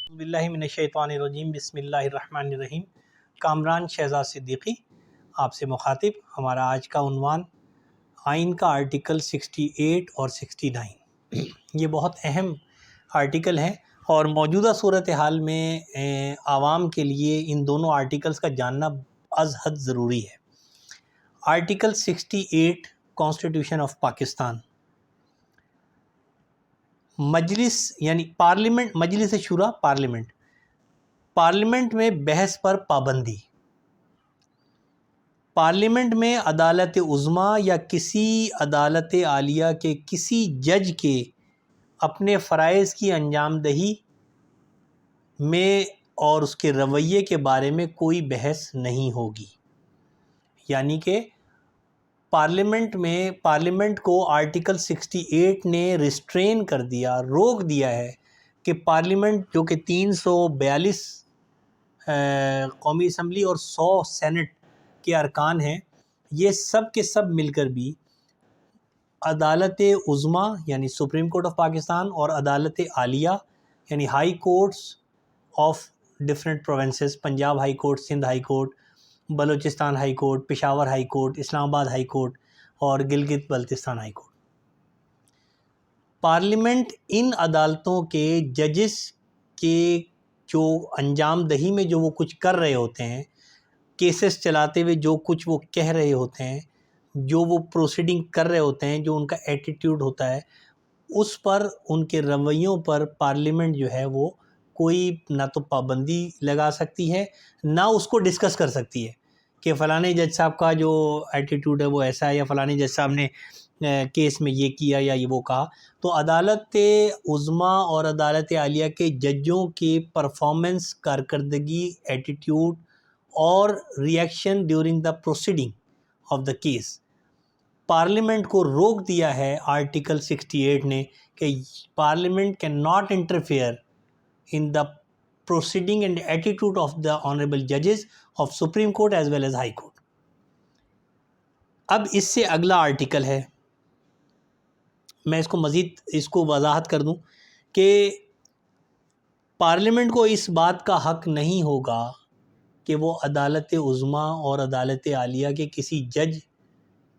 باللہ من الشیطان الرجیم، بسم اللہ الرحمن الرحیم۔ کامران شہزاد صدیقی آپ سے مخاطب۔ ہمارا آج کا عنوان آئین کا آرٹیکل 68 اور 69، یہ بہت اہم آرٹیکل ہیں اور موجودہ صورتحال میں عوام کے لیے ان دونوں آرٹیکلز کا جاننا از حد ضروری ہے۔ آرٹیکل 68 کانسٹیٹیوشن آف پاکستان، مجلس یعنی پارلیمنٹ، مجلس شورا پارلیمنٹ میں بحث پر پابندی۔ پارلیمنٹ میں عدالت عظمیٰ یا کسی عدالت عالیہ کے کسی جج کے اپنے فرائض کی انجام دہی میں اور اس کے رویے کے بارے میں کوئی بحث نہیں ہوگی۔ یعنی کہ پارلیمنٹ کو آرٹیکل 68 نے ریسٹرین کر دیا، روک دیا ہے کہ پارلیمنٹ جو کہ 342 قومی اسمبلی اور 100 سینٹ کے ارکان ہیں، یہ سب کے سب مل کر بھی عدالت عظمیٰ یعنی سپریم کورٹ آف پاکستان اور عدالت عالیہ یعنی high courts of different provinces, Punjab high court, Sindh high court, Balochistan high court, Peshawar high court, Islamabad high court اور Gilgit Baltistan high court, parliament ان عدالتوں کے ججز کے جو انجام دہی میں جو وہ کچھ کر رہے ہوتے ہیں، کیسز چلاتے ہوئے جو کچھ وہ کہہ رہے ہوتے ہیں، جو وہ پروسیڈنگ کر رہے ہوتے ہیں، جو ان کا ایٹیٹیوڈ ہوتا ہے، اس پر، ان کے رویوں پر پارلیمنٹ جو ہے وہ کوئی نہ تو پابندی لگا سکتی ہے، نہ اس کو ڈسکس کر سکتی ہے کہ فلانے جج صاحب کا جو ایٹیٹیوڈ ہے وہ ایسا ہے، یا فلانے جج صاحب نے کیس میں یہ کیا یا یہ وہ کہا۔ تو عدالت عظمیٰ اور عدالت عالیہ کے ججوں کے پرفارمنس، کارکردگی، ایٹیٹیوڈ اور reaction during the proceeding of the case, parliament کو روک دیا ہے آرٹیکل 68 نے کہ parliament can not interfere in the proceeding and attitude of the honorable judges of Supreme Court as well as High Court۔ اب اس سے اگلا آرٹیکل ہے، میں اس کو مزید وضاحت کر دوں کہ پارلیمنٹ کو اس بات کا حق نہیں ہوگا کہ وہ عدالت عظمیٰ اور عدالت عالیہ کے کسی جج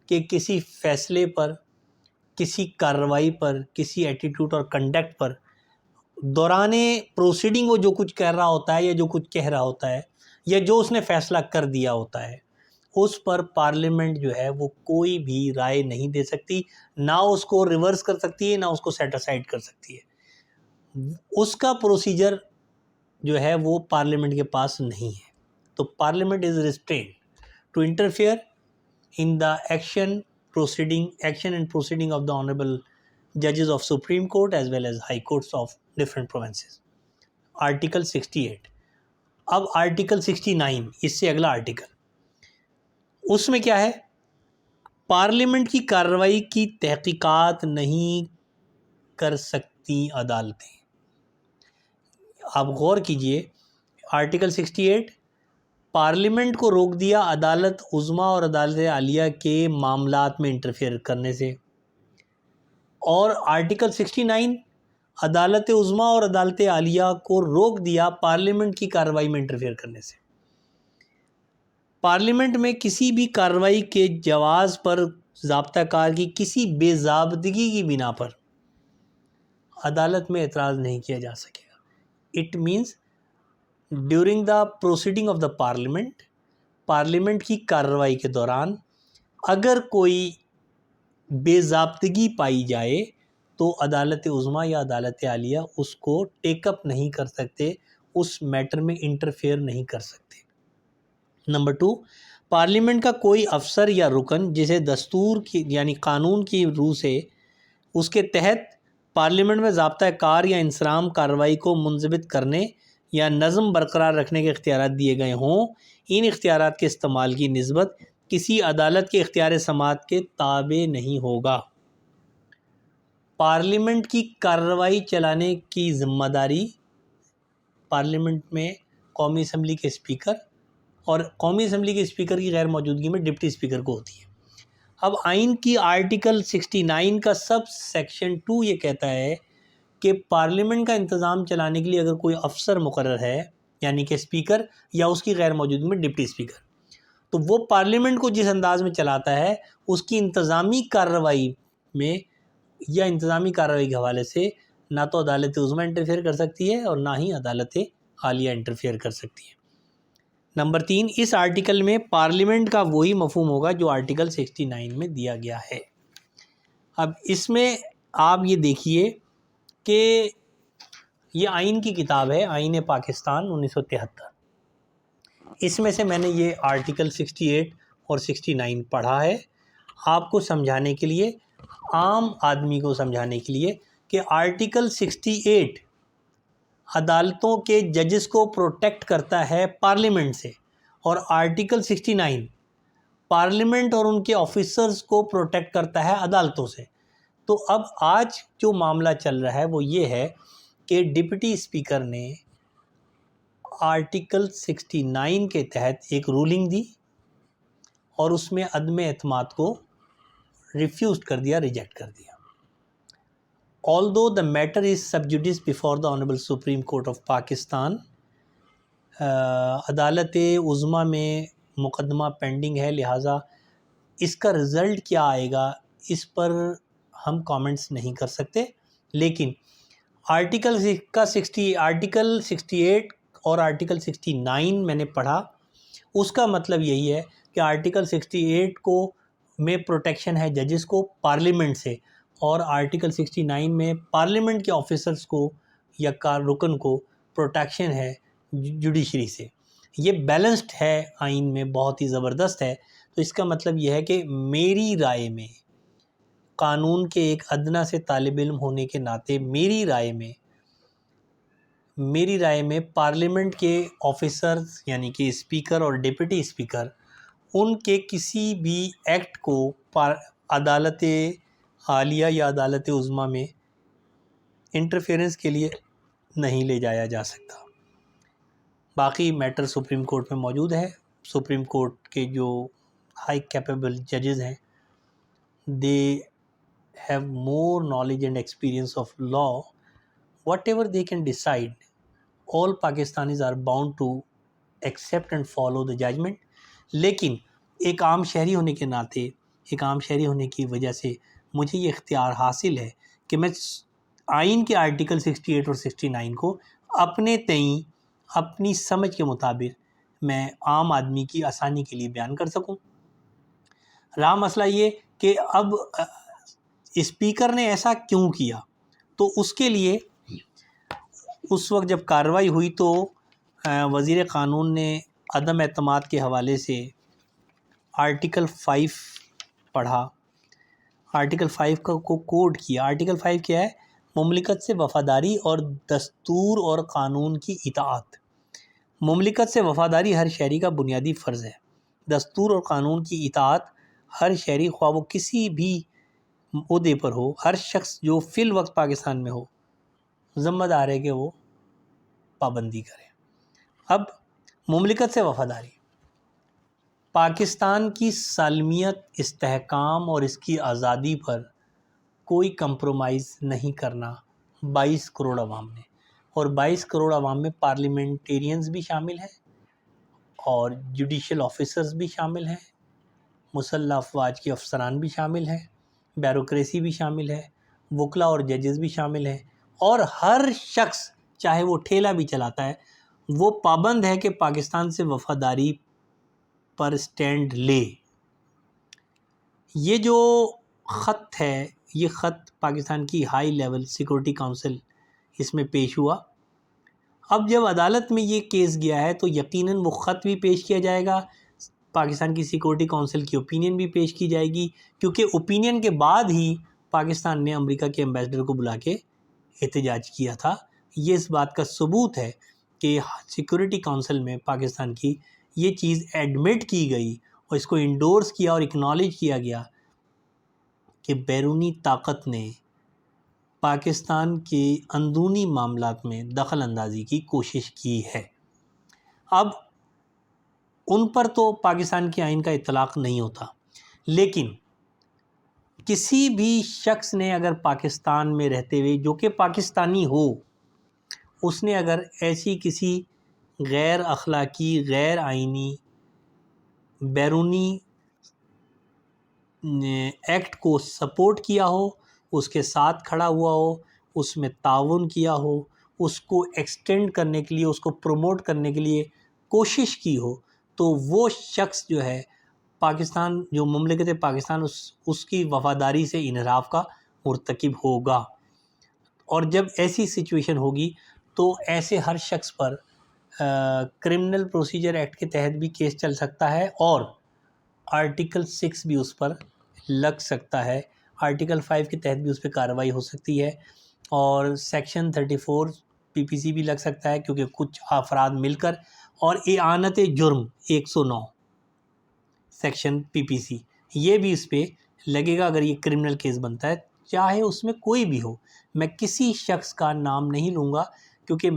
کے کسی فیصلے پر، کسی کارروائی پر، کسی ایٹیٹیوڈ اور کنڈکٹ پر دوران پروسیڈنگ وہ جو کچھ کر رہا ہوتا ہے یا جو کچھ کہہ رہا ہوتا ہے یا جو اس نے فیصلہ کر دیا ہوتا ہے، اس پر پارلیمنٹ جو ہے وہ کوئی بھی رائے نہیں دے سکتی، نہ اس کو ریورس کر سکتی ہے، نہ اس کو سیٹ اسائڈ کر سکتی ہے۔ اس کا پروسیجر جو ہے وہ پارلیمنٹ کے پاس نہیں ہے۔ تو parliament is restrained to interfere in the action and proceeding of the honourable judges of Supreme Court as well as High Courts of different provinces۔ Article 68۔ اب آرٹیکل 69، اس سے اگلا آرٹیکل، اس میں کیا ہے؟ پارلیمنٹ کی کارروائی کی تحقیقات نہیں کر سکتی عدالتیں۔ آپ غور کیجئے، آرٹیکل 68 پارلیمنٹ کو روک دیا عدالت عظمیٰ اور عدالت عالیہ کے معاملات میں انٹرفیئر کرنے سے، اور آرٹیکل 69 عدالت عظمیٰ اور عدالت عالیہ کو روک دیا پارلیمنٹ کی کارروائی میں انٹرفیئر کرنے سے۔ پارلیمنٹ میں کسی بھی کارروائی کے جواز پر ضابطہ کار کی کسی بے ضابطگی کی بنا پر عدالت میں اعتراض نہیں کیا جا سکے گا۔ It means during the proceeding of the parliament کی کارروائی کے دوران اگر کوئی بے ضابطگی پائی جائے تو عدالت عظمیٰ یا عدالت عالیہ اس کو ٹیک اپ نہیں کر سکتے، اس میٹر میں انٹرفیئر نہیں کر سکتے۔ نمبر 2، پارلیمنٹ کا کوئی افسر یا رکن جسے دستور کی یعنی قانون کی روح سے اس کے تحت پارلیمنٹ میں ضابطہ کار یا انصرام کارروائی کو منضبط کرنے یا نظم برقرار رکھنے کے اختیارات دیے گئے ہوں، ان اختیارات کے استعمال کی نسبت کسی عدالت کے اختیار سماعت کے تابع نہیں ہوگا۔ پارلیمنٹ کی کارروائی چلانے کی ذمہ داری پارلیمنٹ میں قومی اسمبلی کے اسپیکر اور قومی اسمبلی کے اسپیکر کی غیر موجودگی میں ڈپٹی اسپیکر کو ہوتی ہے۔ اب آئین کی آرٹیکل 69 کا سب سیکشن 2 یہ کہتا ہے کہ پارلیمنٹ کا انتظام چلانے کے لیے اگر کوئی افسر مقرر ہے، یعنی کہ اسپیکر یا اس کی غیر موجودگی میں ڈپٹی اسپیکر، تو وہ پارلیمنٹ کو جس انداز میں چلاتا ہے اس کی انتظامی کارروائی میں یا انتظامی کارروائی کے حوالے سے نہ تو عدالت عظمیٰ انٹرفیئر کر سکتی ہے اور نہ ہی عدالت عالیہ انٹرفیئر کر سکتی ہے۔ نمبر 3، اس آرٹیکل میں پارلیمنٹ کا وہی مفہوم ہوگا جو آرٹیکل 69 میں دیا گیا ہے۔ اب اس میں آپ یہ دیکھیے کہ یہ آئین کی کتاب ہے، آئین پاکستان 1973۔ اس میں سے میں نے یہ آرٹیکل 68 اور 69 پڑھا ہے آپ کو سمجھانے کے لیے، عام آدمی کو سمجھانے کے لیے کہ آرٹیکل 68 عدالتوں کے ججز کو پروٹیکٹ کرتا ہے پارلیمنٹ سے، اور آرٹیکل 69 پارلیمنٹ اور ان کے آفیسرز کو پروٹیکٹ کرتا ہے عدالتوں سے۔ تو اب آج جو معاملہ چل رہا ہے وہ یہ ہے کہ ڈپٹی اسپیکر نے آرٹیکل 69 کے تحت ایک رولنگ دی اور اس میں عدم اعتماد کو ریفیوز کر دیا، ریجیکٹ کر دیا۔ Although the matter is sub judice before the Honorable Supreme Court of Pakistan، عدالت عظمیٰ میں مقدمہ پینڈنگ ہے، لہٰذا اس کا رزلٹ کیا آئے گا اس پر ہم کامنٹس نہیں کر سکتے، لیکن آرٹیکل 68 اور آرٹیکل 69 میں نے پڑھا، اس کا مطلب یہی ہے کہ آرٹیکل 68 کو میں پروٹیکشن ہے ججز کو پارلیمنٹ سے، اور آرٹیکل 69 میں پارلیمنٹ کے آفیسرز کو یا رکن کو پروٹیکشن ہے جوڈیشری سے۔ یہ بیلنسڈ ہے، آئین میں بہت ہی زبردست ہے۔ تو اس کا مطلب یہ ہے کہ میری رائے میں، قانون کے ایک ادنا سے طالب علم ہونے کے ناطے میری رائے میں پارلیمنٹ کے آفیسرز یعنی کہ اسپیکر اور ڈپٹی اسپیکر ان کے کسی بھی ایکٹ کو عدالت عالیہ یا عدالت عظمیٰ میں انٹرفیئرنس کے لیے نہیں لے جایا جا سکتا۔ باقی میٹر سپریم کورٹ میں موجود ہے۔ سپریم کورٹ کے جو ہائی کیپیبل ججز ہیں، they have more knowledge and experience of law, what ever they can decide, all Pakistanis are bound to accept and follow the judgment۔ لیکن ایک عام شہری ہونے کے ناطے، ایک عام شہری ہونے کی وجہ سے مجھے یہ اختیار حاصل ہے کہ میں آئین کے آرٹیکل 68 اور 69 کو اپنے تئیں اپنی سمجھ کے مطابق میں عام آدمی کی آسانی کے لیے بیان کر سکوں۔ رہا مسئلہ یہ کہ اب اسپیکر نے ایسا کیوں کیا، تو اس کے لیے اس وقت جب کارروائی ہوئی تو وزیر قانون نے عدم اعتماد کے حوالے سے آرٹیکل 5 پڑھا، آرٹیکل 5 کو کوڈ کیا۔ آرٹیکل 5 کیا ہے؟ مملکت سے وفاداری اور دستور اور قانون کی اطاعت۔ مملکت سے وفاداری ہر شہری کا بنیادی فرض ہے۔ دستور اور قانون کی اطاعت ہر شہری، خواہ وہ کسی بھی عہدے پر ہو، ہر شخص جو فی الوقت پاکستان میں ہو، ذمہ دار ہے کہ وہ پابندی کرے۔ اب مملکت سے وفاداری، پاکستان کی سالمیت، استحکام اور اس کی آزادی پر کوئی کمپرومائز نہیں کرنا 22 کروڑ عوام نے، اور 22 کروڑ عوام میں پارلیمنٹیرینز بھی شامل ہیں اور جوڈیشل آفیسرز بھی شامل ہیں، مسلح افواج کے افسران بھی شامل ہیں، بیوروکریسی بھی شامل ہے، وکلا اور ججز بھی شامل ہیں، اور ہر شخص چاہے وہ ٹھیلا بھی چلاتا ہے وہ پابند ہے کہ پاکستان سے وفاداری پر سٹینڈ لے۔ یہ جو خط ہے، یہ خط پاکستان کی ہائی لیول سیکورٹی کونسل اس میں پیش ہوا۔ اب جب عدالت میں یہ کیس گیا ہے تو یقیناً وہ خط بھی پیش کیا جائے گا، پاکستان کی سیکورٹی کونسل کی اوپینین بھی پیش کی جائے گی، کیونکہ اوپینین کے بعد ہی پاکستان نے امریکہ کے ایمبیسڈر کو بلا کے احتجاج کیا تھا۔ یہ اس بات کا ثبوت ہے کہ سیکورٹی کونسل میں پاکستان کی یہ چیز ایڈمٹ کی گئی اور اس کو انڈورس کیا اور اکنالج کیا گیا کہ بیرونی طاقت نے پاکستان کے اندرونی معاملات میں دخل اندازی کی کوشش کی ہے۔ اب ان پر تو پاکستان کے آئین کا اطلاق نہیں ہوتا، لیکن کسی بھی شخص نے اگر پاکستان میں رہتے ہوئے جو کہ پاکستانی ہو، اس نے اگر ایسی کسی غیر اخلاقی، غیر آئینی، بیرونی ایکٹ کو سپورٹ کیا ہو، اس کے ساتھ کھڑا ہوا ہو، اس میں تعاون کیا ہو، اس کو ایکسٹینڈ کرنے کے لیے، اس کو پروموٹ کرنے کے لیے کوشش کی ہو، تو وہ شخص جو ہے پاکستان، جو مملکت پاکستان، اس کی وفاداری سے انحراف کا مرتکب ہوگا۔ اور جب ایسی سچویشن ہوگی تو ایسے ہر شخص پر کرمنل پروسیجر ایکٹ کے تحت بھی کیس چل سکتا ہے، اور آرٹیکل 6 بھی اس پر لگ سکتا ہے، آرٹیکل 5 کے تحت بھی اس پہ کارروائی ہو سکتی ہے، اور سیکشن 34 PPC بھی لگ سکتا ہے، کیونکہ کچھ افراد مل کر، اور اعانت جرم 109 سیکشن PPC یہ بھی اس پہ لگے گا اگر یہ کرمنل کیس بنتا ہے، چاہے اس میں کوئی بھی ہو۔ میں کسی شخص کا نام نہیں لوں گا، کیونکہ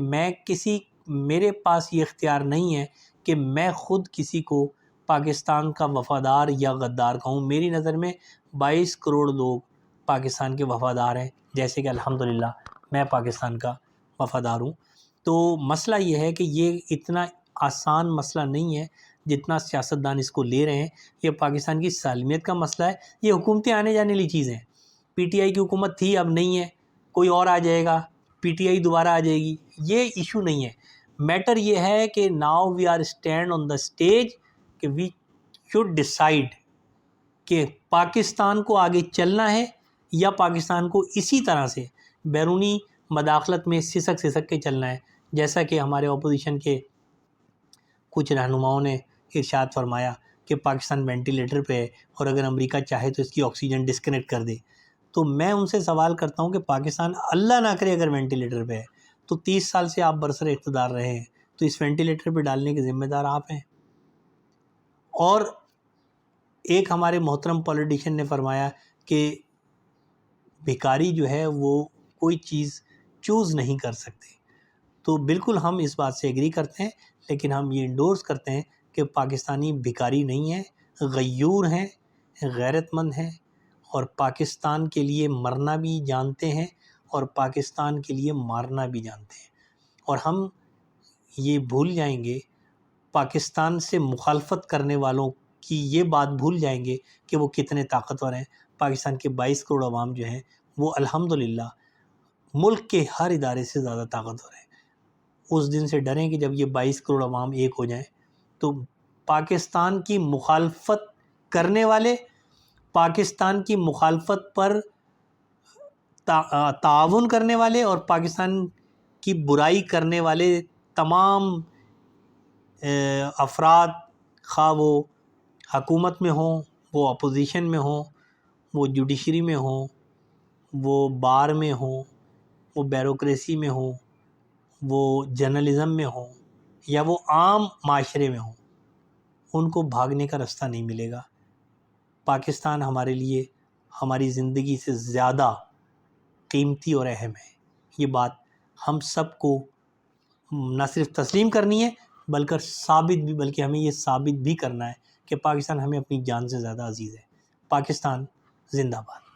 میرے پاس یہ اختیار نہیں ہے کہ میں خود کسی کو پاکستان کا وفادار یا غدار کہوں۔ میری نظر میں 22 کروڑ لوگ پاکستان کے وفادار ہیں، جیسے کہ الحمدللہ میں پاکستان کا وفادار ہوں۔ تو مسئلہ یہ ہے کہ یہ اتنا آسان مسئلہ نہیں ہے جتنا سیاستدان اس کو لے رہے ہیں۔ یہ پاکستان کی سالمیت کا مسئلہ ہے، یہ حکومتیں آنے جانے والی چیزیں ہیں۔ PTI کی حکومت تھی، اب نہیں ہے، کوئی اور آ جائے گا، PTI دوبارہ آ جائے گی، یہ ایشو نہیں ہے۔ میٹر یہ ہے کہ now we are stand on the stage کہ وی شوڈ ڈیسائیڈ کہ پاکستان کو آگے چلنا ہے یا پاکستان کو اسی طرح سے بیرونی مداخلت میں سسک کے چلنا ہے، جیسا کہ ہمارے اپوزیشن کے کچھ رہنماؤں نے ارشاد فرمایا کہ پاکستان وینٹیلیٹر پہ ہے، اور اگر امریکہ چاہے تو اس کی آکسیجن ڈسکنیکٹ کر دے۔ تو میں ان سے سوال کرتا ہوں کہ پاکستان اللہ نہ کرے اگر وینٹیلیٹر پہ ہے تو 30 سال سے آپ برسر اقتدار رہے ہیں، تو اس وینٹیلیٹر پہ ڈالنے کے ذمہ دار آپ ہیں۔ اور ایک ہمارے محترم پولیٹیشین نے فرمایا کہ بھکاری جو ہے وہ کوئی چیز چوز نہیں کر سکتے، تو بالکل ہم اس بات سے ایگری کرتے ہیں، لیکن ہم یہ انڈورس کرتے ہیں کہ پاکستانی بھکاری نہیں ہیں، غیور ہیں، غیرت مند ہیں، اور پاکستان کے لیے مرنا بھی جانتے ہیں اور پاکستان کے لیے مارنا بھی جانتے ہیں۔ اور ہم یہ بھول جائیں گے، پاکستان سے مخالفت کرنے والوں کی یہ بات بھول جائیں گے کہ وہ کتنے طاقتور ہیں۔ پاکستان کے 22 کروڑ عوام جو ہیں وہ الحمدللہ ملک کے ہر ادارے سے زیادہ طاقتور ہیں۔ اس دن سے ڈریں کہ جب یہ 22 کروڑ عوام ایک ہو جائیں تو پاکستان کی مخالفت کرنے والے، پاکستان کی مخالفت پر تعاون کرنے والے، اور پاکستان کی برائی کرنے والے تمام افراد، خواہ وہ حکومت میں ہوں، وہ اپوزیشن میں ہوں، وہ جوڈیشری میں ہوں، وہ بار میں ہوں، وہ بیوروکریسی میں ہوں، وہ جرنلزم میں ہوں، یا وہ عام معاشرے میں ہوں، ان کو بھاگنے کا رستہ نہیں ملے گا۔ پاکستان ہمارے لیے ہماری زندگی سے زیادہ قیمتی اور اہم ہے۔ یہ بات ہم سب کو نہ صرف تسلیم کرنی ہے بلکہ ہمیں یہ ثابت بھی کرنا ہے کہ پاکستان ہمیں اپنی جان سے زیادہ عزیز ہے۔ پاکستان زندہ باد۔